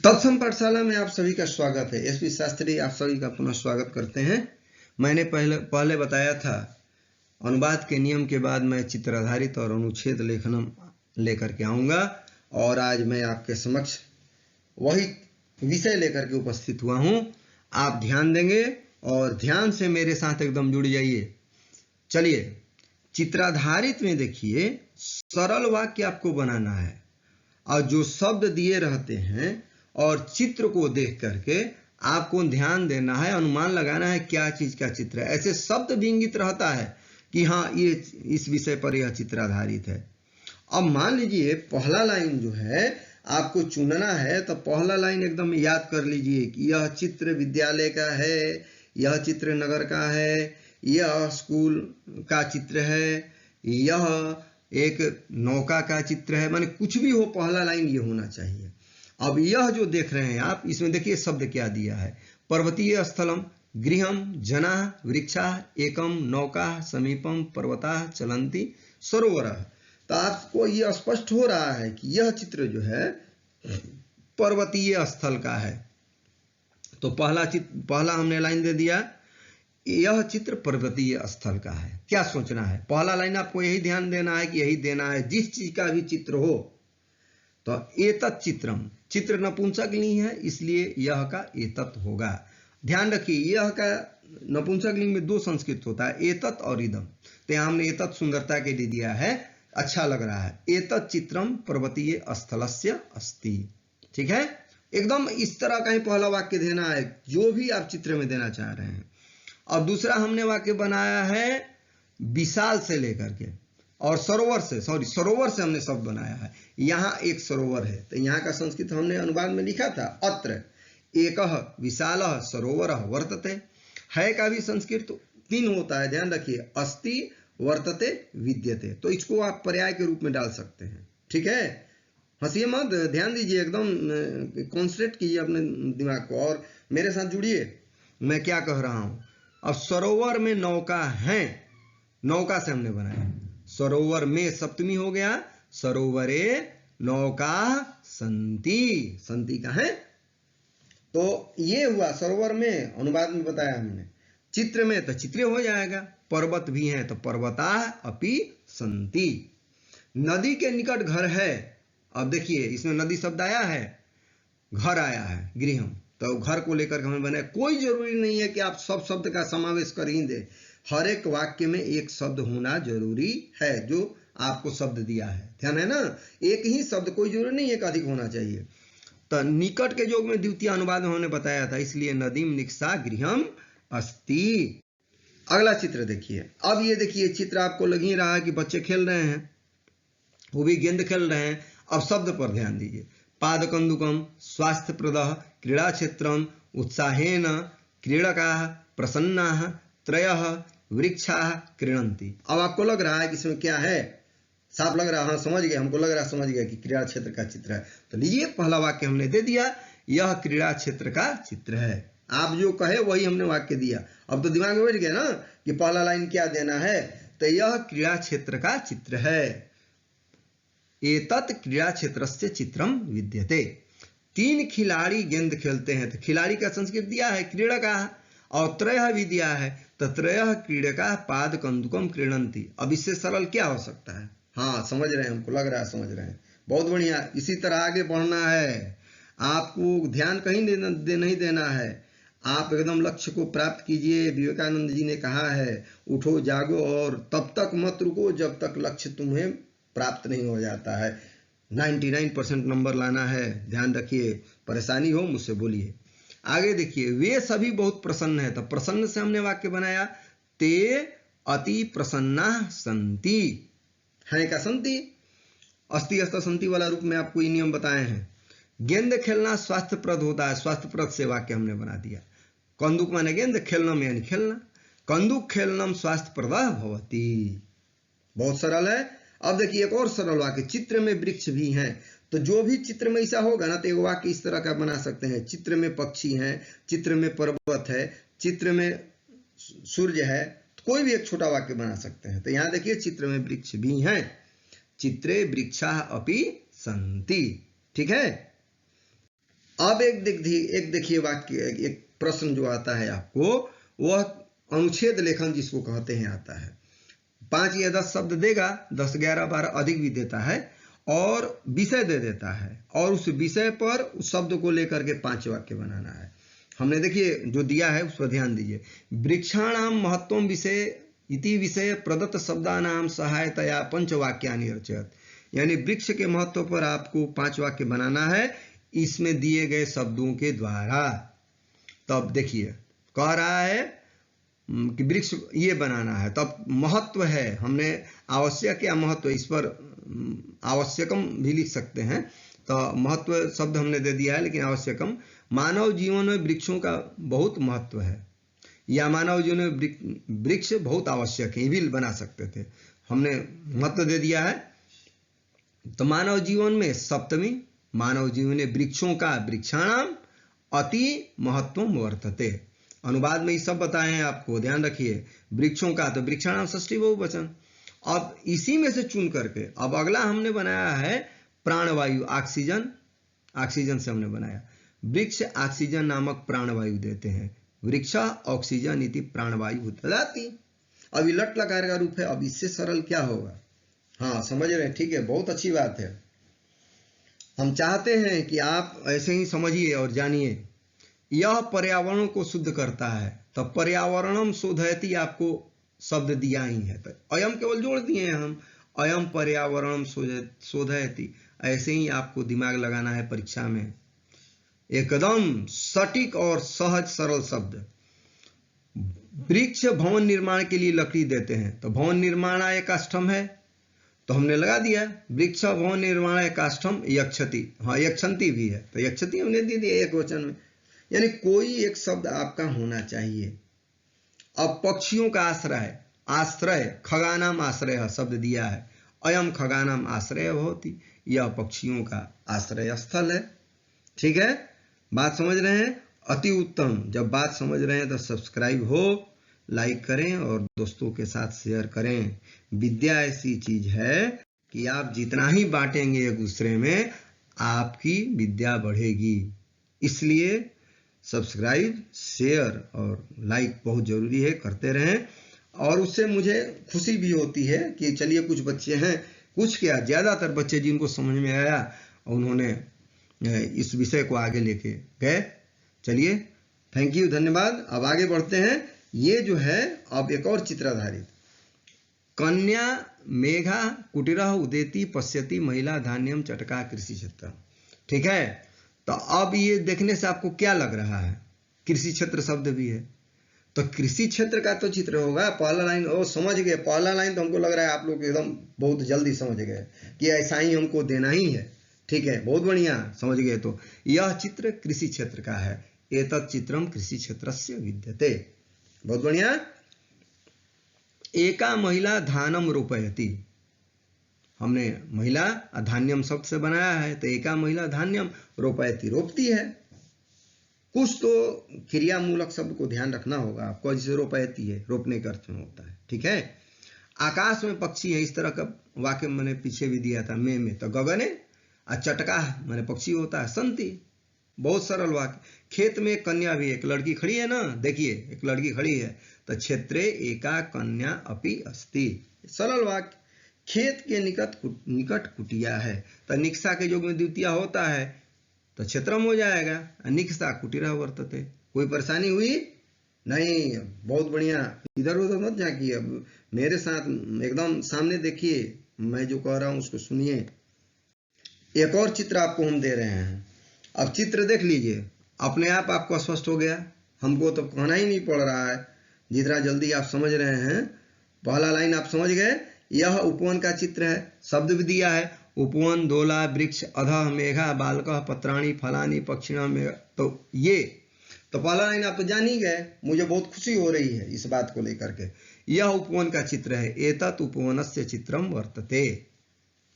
तत्सम पाठशाला में आप सभी का स्वागत है। एसपी शास्त्री आप सभी का पुनः स्वागत करते हैं। मैंने पहले बताया था अनुवाद के नियम के बाद मैं चित्र आधारित और अनुच्छेद लेखन लेकर के आऊँगा, और आज मैं आपके समक्ष वही विषय लेकर के उपस्थित हुआ हूँ। आप ध्यान देंगे और ध्यान से मेरे साथ एकदम जुड़ जाइए। चलिए, चित्राधारित में देखिए, सरल वाक्य आपको बनाना है और जो शब्द दिए रहते हैं और चित्र को देख करके आपको ध्यान देना है, अनुमान लगाना है क्या चीज का चित्र है। ऐसे शब्द भी इंगित रहता है कि हाँ, ये इस विषय पर यह चित्र आधारित है। अब मान लीजिए पहला लाइन जो है आपको चुनना है, तो पहला लाइन एकदम याद कर लीजिए कि यह चित्र विद्यालय का है, यह चित्र नगर का है, यह स्कूल का चित्र है, यह एक नौका का चित्र है। माने कुछ भी हो, पहला लाइन ये होना चाहिए। अब यह जो देख रहे हैं आप, इसमें देखिए शब्द क्या दिया है। पर्वतीय स्थलम, गृहम, जना, वृक्षा, एकम, नौका, समीपम, पर्वता, चलंती, सरोवर। तो आपको यह स्पष्ट हो रहा है कि यह चित्र जो है पर्वतीय स्थल का है। तो पहला हमने लाइन दे दिया, यह चित्र पर्वतीय स्थल का है। क्या सोचना है? पहला लाइन आपको यही ध्यान देना है कि यही देना है, जिस चीज का भी चित्र हो। तो एतत् चित्रम, चित्र नपुंसक लिंग है, इसलिए यह का एतत् होगा। ध्यान रखिए, यह का नपुंसक लिंग में दो संस्कृत होता है, एतत् और इदम। तो यहां हमने एतत् सुंदरता के लिए दिया है, अच्छा लग रहा है। एतत् चित्रम पर्वतीय स्थलस्य अस्ति। ठीक है, एकदम इस तरह का ही पहला वाक्य देना है, जो भी आप चित्र में देना चाह रहे हैं। और दूसरा हमने वाक्य बनाया है विशाल से लेकर के, और सरोवर से हमने शब्द बनाया है। यहाँ एक सरोवर है, तो यहाँ का संस्कृत हमने अनुवाद में लिखा था, अत्र एकः विशालः सरोवरः वर्तते। है का भी संस्कृत 3 होता है, ध्यान रखिए, अस्ति, वर्तते, विद्यते। तो इसको आप पर्याय के रूप में डाल सकते हैं। ठीक है, हंसिए मत, ध्यान दीजिए, एकदम कॉन्सेंट्रेट कीजिए अपने दिमाग को और मेरे साथ जुड़िए। मैं क्या कह रहा हूं। अब सरोवर में नौका है, नौका से हमने बनाया। सरोवर में सप्तमी हो गया, सरोवरे नौका संति, संति का है। तो ये हुआ सरोवर में, अनुवाद में बताया हमने। चित्र में तो चित्र हो जाएगा, पर्वत भी है तो पर्वता अपि संति। नदी के निकट घर है। अब देखिए, इसमें नदी शब्द आया है, घर आया है, गृहम। तो घर को लेकर के हमें बनाया। कोई जरूरी नहीं है कि आप सब शब्द का समावेश कर ही दें। हर एक वाक्य में एक शब्द होना जरूरी है जो आपको शब्द दिया है। ध्यान है ना, एक ही शब्द, कोई जरूरी नहीं है कि अधिक होना चाहिए। तो निकट के योग में द्वितीय अनुवाद में हमने बताया था, इसलिए नदीम निक्षा गृहम अस्ति। अगला चित्र देखिए। अब ये देखिए, चित्र आपको लग ही रहा है कि बच्चे खेल रहे हैं, वो भी गेंद खेल रहे हैं। अब शब्द पर ध्यान दीजिए। पादकंदुकम, स्वास्थ्यप्रदः, क्रीड़ा क्षेत्रम, उत्साहेन क्रीडकाः प्रसन्नाः, त्रयः वृक्षाः क्रीडन्ति। अब आपको लग रहा है कि इसमें क्या है, साफ लग रहा है? हाँ, समझ गए, हमको लग रहा है समझ गया कि क्रीड़ा क्षेत्र का चित्र है। तो लीजिए, पहला वाक्य हमने दे दिया, यह क्रीड़ा क्षेत्र का चित्र है। आप जो कहे वही हमने वाक्य दिया। अब तो दिमाग में बैठ गया ना कि पहला लाइन क्या देना है। तो यह क्रीड़ा क्षेत्र का चित्र है। एतत् क्रीड़ा क्षेत्रस्य चित्रम विद्यते। 3 खिलाड़ी गेंद खेलते हैं, तो खिलाड़ी का संस्कृत दिया है क्रीडकाः, और त्रयः भी दिया है, तो त्रयः क्रीडकाः पादकंदुकम क्रीडन्ति। अब इससे सरल क्या हो सकता है? हाँ, समझ रहे हैं, हमको लग रहा है समझ रहे हैं। बहुत बढ़िया, इसी तरह आगे बढ़ना है। आपको ध्यान कहीं नहीं देना है। आप एकदम लक्ष्य को प्राप्त कीजिए। विवेकानंद जी ने कहा है, उठो जागो और तब तक मत रुको जब तक लक्ष्य तुम्हें प्राप्त नहीं हो जाता है। 99% नंबर लाना है, ध्यान रखिए। परेशानी हो मुझसे बोलिए। आगे देखिए, वे सभी बहुत प्रसन्न है। तो प्रसन्न से हमने वाक्य बनाया, ते अति प्रसन्ना संति। है का संति, अस्ति अस्थ संति वाला रूप में आपको ये नियम बताए हैं। गेंद खेलना स्वास्थ्यप्रद होता है, स्वास्थ्यप्रद से वाक्य हमने बना दिया। कंदुक माने गेंद, खेलनम यानी खेलना, कंदुक खेलनम स्वास्थ्यप्रदः भवति। बहुत सरल है। अब देखिए एक और सरल वाक्य, चित्र में वृक्ष भी हैं। तो जो भी चित्र में ऐसा होगा ना, तो एक वाक्य इस तरह का बना सकते हैं। चित्र में पक्षी हैं, चित्र में पर्वत है, चित्र में सूर्य है, तो कोई भी एक छोटा वाक्य बना सकते हैं। तो यहाँ देखिए, चित्र में वृक्ष भी हैं, चित्रे वृक्षाः अपि सन्ति। ठीक है, अब एक देखिए वाक्य, एक प्रश्न जो आता है आपको, वह अनुच्छेद लेखन जिसको कहते हैं आता है। 5 या 10 शब्द देगा, 10, 11, 12 अधिक भी देता है, और विषय दे देता है, और उस विषय पर उस शब्द को लेकर के 5 वाक्य बनाना है। हमने देखिए जो दिया है उस पर ध्यान दीजिए। वृक्षाणाम महत्वम विषय इति विषय प्रदत्त शब्दानाम सहायतया 5 वाक्यानि रचयत। यानी वृक्ष के महत्व पर आपको 5 वाक्य बनाना है इसमें दिए गए शब्दों के द्वारा। तब देखिए कह रहा है कि वृक्ष ये बनाना है, तब महत्व है, हमने आवश्यक या महत्व, इस पर आवश्यकम भी लिख सकते हैं, तो महत्व शब्द हमने दे दिया है, लेकिन आवश्यकम, मानव जीवन में वृक्षों का बहुत महत्व है, या मानव जीवन में वृक्ष बहुत आवश्यक है, ये भी बना सकते थे, हमने महत्व दे दिया है। तो मानव जीवन में सप्तमी, मानव जीवन में वृक्षों का वृक्षाणाम अति महत्वम वर्तते। अनुवाद में ये सब बताए हैं आपको, ध्यान रखिए। वृक्षों का तो वृक्षाणाम षष्ठी बहुवचन। अब इसी में से चुन करके अब अगला हमने बनाया है प्राणवायु, ऑक्सीजन, ऑक्सीजन से हमने बनाया। वृक्ष ऑक्सीजन नामक प्राणवायु देते हैं, वृक्षा ऑक्सीजन इति प्राणवायु ददाति। अब लट लकार का रूप है। अब इससे सरल क्या होगा? हाँ समझ रहे हैं, ठीक है, बहुत अच्छी बात है। हम चाहते हैं कि आप ऐसे ही समझिए और जानिए। यह पर्यावरण को शुद्ध करता है, तो पर्यावरणम शोधयति आपको शब्द दिया ही है, तो अयम केवल जोड़ दिए हैं हम, अयम पर्यावरणम शोधयति। ऐसे ही आपको दिमाग लगाना है परीक्षा में, एकदम सटीक और सहज सरल शब्द। वृक्ष भवन निर्माण के लिए लकड़ी देते हैं, तो भवन निर्माण एक काष्ठम है, तो हमने लगा दिया वृक्ष भवन निर्माण एक काष्ठम यक्षति। हाँ यक्षंती भी है, तो यक्षति हमने दे दिया एक वचन में। यानी कोई एक शब्द आपका होना चाहिए। अब पक्षियों का आश्रय, आश्रय खगानाम आश्रय शब्द दिया है, अयम खगानाम आश्रय भवति, यह पक्षियों का आश्रय स्थल है। ठीक है, बात समझ रहे हैं? अति उत्तम। जब बात समझ रहे हैं तो सब्सक्राइब हो, लाइक करें और दोस्तों के साथ शेयर करें। विद्या ऐसी चीज है कि आप जितना ही बांटेंगे एक दूसरे में, आपकी विद्या बढ़ेगी। इसलिए सब्सक्राइब, शेयर और लाइक बहुत जरूरी है, करते रहें। और उससे मुझे खुशी भी होती है कि चलिए कुछ बच्चे हैं, कुछ क्या ज्यादातर बच्चे जिनको समझ में आया, उन्होंने इस विषय को आगे लेके गए। चलिए, थैंक यू, धन्यवाद। अब आगे बढ़ते हैं। ये जो है अब एक और चित्र आधारित, कन्या मेघा कुटीरः उदेति पश्यति महिला धान्यम चटका कृषि क्षेत्र। ठीक है, तो अब ये देखने से आपको क्या लग रहा है? कृषि क्षेत्र शब्द भी है, तो कृषि क्षेत्र का तो चित्र होगा। पहला लाइन ओ समझ गए, पहला लाइन तो हमको लग रहा है आप लोग एकदम बहुत जल्दी समझ गए कि ऐसा ही हमको देना ही है। ठीक है, बहुत बढ़िया, समझ गए। तो यह चित्र कृषि क्षेत्र का है, एतत् चित्रम कृषि क्षेत्रस्य विद्यते। बहुत बढ़िया। एका महिला धानम रोपयति, हमने महिला धान्यम शब्द से बनाया है, तो एका महिला धान्यम रोपयति, रोपती है। कुछ तो क्रियामूलक शब्द को ध्यान रखना होगा आपको, जैसे रोपयति है, रोपने का अर्थ में होता है। ठीक है, आकाश में पक्षी है, इस तरह का वाक्य मैंने पीछे भी दिया था, में तो गगने, और चटका मैंने पक्षी होता है, संति, बहुत सरल वाक्य। खेत में कन्या भी, एक लड़की खड़ी है ना, देखिए एक लड़की खड़ी है, तो क्षेत्रे एका कन्या अपि अस्ति, सरल वाक्य। खेत के निकट कुटिया है, तो निक्सा के योग में द्वितीय होता है, तो क्षेत्रम हो जाएगा। निक्सा कुटीरः वर्तते। कोई परेशानी हुई नहीं? बहुत बढ़िया। इधर उधर मत झांकिए, अब मेरे साथ एकदम सामने देखिए, मैं जो कह रहा हूं उसको सुनिए। एक और चित्र आपको हम दे रहे हैं। अब चित्र देख लीजिए, अपने आप आपको स्पष्ट हो गया, हमको तो कहना ही नहीं पड़ रहा है, जितना जल्दी आप समझ रहे हैं। पहला लाइन आप समझ गए, यह उपवन का चित्र है, शब्द भी दिया है, उपवन दोला वृक्ष अधः मेघा बालकः पत्राणि फलानि पक्षिणां मेघ। तो ये तो पहला लाइन आप तो जान ही गए। मुझे बहुत खुशी हो रही है इस बात को लेकर के। यह उपवन का चित्र है, एतत् उपवनस्य चित्रम वर्तते।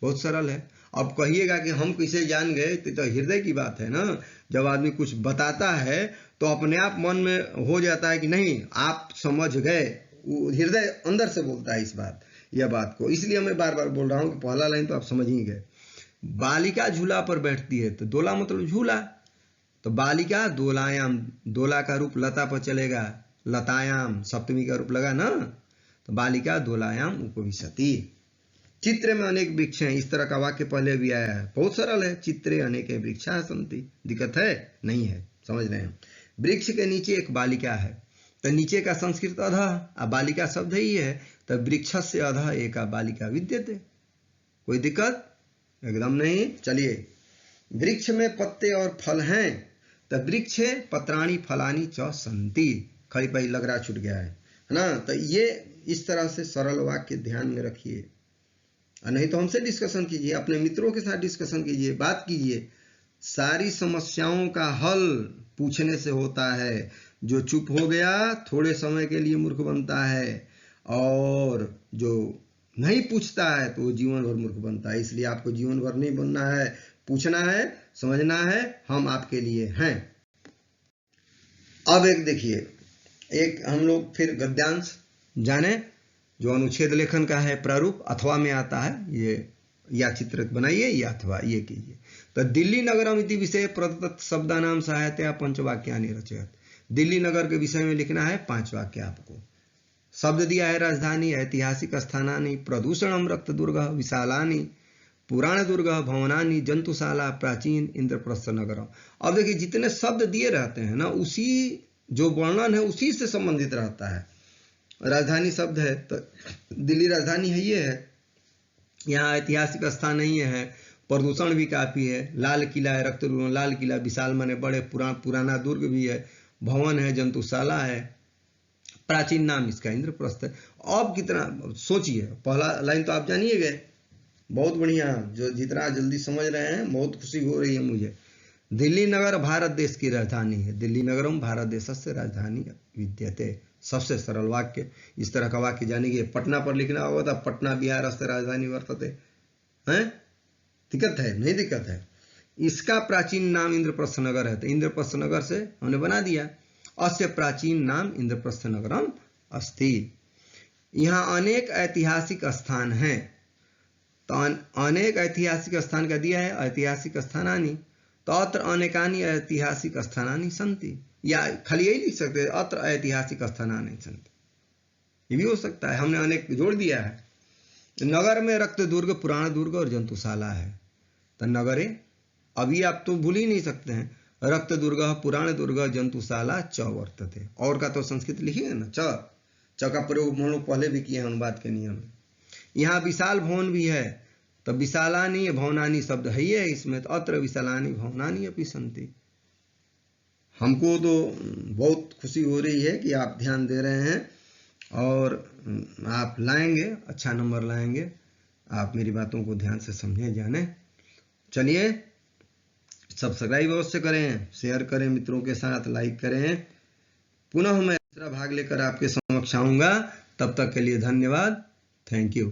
बहुत सरल है। अब कहिएगा कि हम कैसे जान गए, तो हृदय की बात है ना। जब आदमी कुछ बताता है तो अपने आप मन में हो जाता है कि नहीं आप समझ गए, हृदय अंदर से बोलता है इस बात को। इसलिए मैं बार बार बोल रहा हूं कि पहला लाइन तो आप समझ ही गए। बालिका झूला पर बैठती है, तो दोला मतलब झूला, तो बालिका दोलायाम, दोला का रूप लता पर चलेगा, लतायाम सप्तमी का रूप लगा ना, तो बालिका दोलायाम उपविशति। चित्रे में अनेक वृक्ष हैं, इस तरह का वाक्य पहले भी आया है, बहुत सरल है। चित्रे अनेक वृक्षा सन्ति, दिक्कत है नहीं है, समझ रहे हैं। वृक्ष के नीचे एक बालिका है, तो नीचे का संस्कृत अधः, अब बालिका शब्द ही है, तो वृक्ष से अधः एका बालिका विद्यते। कोई दिक्कत एकदम नहीं। चलिए, वृक्ष में पत्ते और फल हैं, तो वृक्षे पत्राणि फलानि च सन्ति, खड़ी पही लगरा छूट गया है ना। तो ये इस तरह से सरल वाक्य ध्यान में रखिए, और नहीं तो हमसे डिस्कशन कीजिए, अपने मित्रों के साथ डिस्कशन कीजिए, बात कीजिए। सारी समस्याओं का हल पूछने से होता है। जो चुप हो गया थोड़े समय के लिए मूर्ख बनता है, और जो नहीं पूछता है तो वो जीवन भर मूर्ख बनता है। इसलिए आपको जीवन भर नहीं बनना है, पूछना है, समझना है, हम आपके लिए हैं। अब एक देखिए, एक हम लोग फिर गद्यांश जाने, जो अनुच्छेद लेखन का है प्रारूप, अथवा में आता है, ये या चित्र बनाइए या अथवा ये कीजिए। तो दिल्ली नगरम इति विषय प्रदत्त शब्दानाम सहायतया पंचवाक्यानि रचयत। दिल्ली नगर के विषय में लिखना है 5 वाक्य आपको। शब्द दिया है राजधानी, ऐतिहासिक स्थानानि, प्रदूषणम रक्तदुर्ग, विशालानि पुराण दुर्ग, भवनानि, जंतुशाला, प्राचीन इंद्रप्रस्थ नगरम। अब देखिए, जितने शब्द दिए रहते हैं ना, उसी जो वर्णन है उसी से संबंधित रहता है। राजधानी शब्द है तो दिल्ली राजधानी है, ये है। यहाँ ऐतिहासिक स्थान नहीं है, प्रदूषण भी काफी है, लाल किला है, रक्त लाल किला, विशाल माने बड़े, पुराना दुर्ग भी है, भवन है, जंतुशाला है, प्राचीन नाम इसका इंद्रप्रस्थ है। अब कितना सोचिए, पहला लाइन तो आप जानिए गए, बहुत बढ़िया, जो जितना जल्दी समझ रहे हैं बहुत खुशी हो रही है मुझे। दिल्ली नगर भारत देश की राजधानी है, दिल्ली नगरम भारत देशस्य राजधानी विद्यते। सबसे सरल वाक्य, इस तरह का वाक्य जानेंगे। पटना पर लिखना होगा तो पटना बिहारस्य राजधानी वर्तते, हैं? दिक्कत है नहीं? दिक्कत है। इसका प्राचीन नाम इंद्रप्रस्थ नगर है, तो इंद्रप्रस्थ नगर से हमने बना दिया, अस्य प्राचीन नाम इंद्रप्रस्थ नगरम अस्ति। यहाँ अनेक ऐतिहासिक स्थान हैं, तो अनेक ऐतिहासिक स्थान का दिया है, ऐतिहासिक स्थानानि, तो अत्र अनेकानि ऐतिहासिक स्थानानि सन्ति, या खाली यही लिख सकते हैं, अत्र ऐतिहासिक स्थानानि सन्ति, ये भी हो सकता है, हमने अनेक जोड़ दिया है। नगर में रक्त दुर्ग, पुराण दुर्ग और जंतुशाला है, तो नगरे अभी आप तो भूल ही नहीं सकते हैं, रक्त दुर्ग, पुराण दुर्ग, जंतुशाला च वर्तते। और का तो संस्कृत लिखिए ना, च का प्रयोग हम लोग पहले भी किए हैं अनुवाद के नियम में। यहाँ विशाल भवन भी है, तो विशालानि भवनानि शब्द है ये इसमें, तो अत्र विशालानि भवनानि अपि सन्ति। हमको तो बहुत खुशी हो रही है कि आप ध्यान दे रहे हैं और आप लाएंगे, अच्छा नंबर लाएंगे। आप मेरी बातों को ध्यान से समझें, जाने। चलिए, सब्सक्राइब अवश्य करें, शेयर करें मित्रों के साथ, लाइक करें। पुनः मैं दूसरा भाग लेकर आपके समक्ष आऊंगा, तब तक के लिए धन्यवाद, थैंक यू।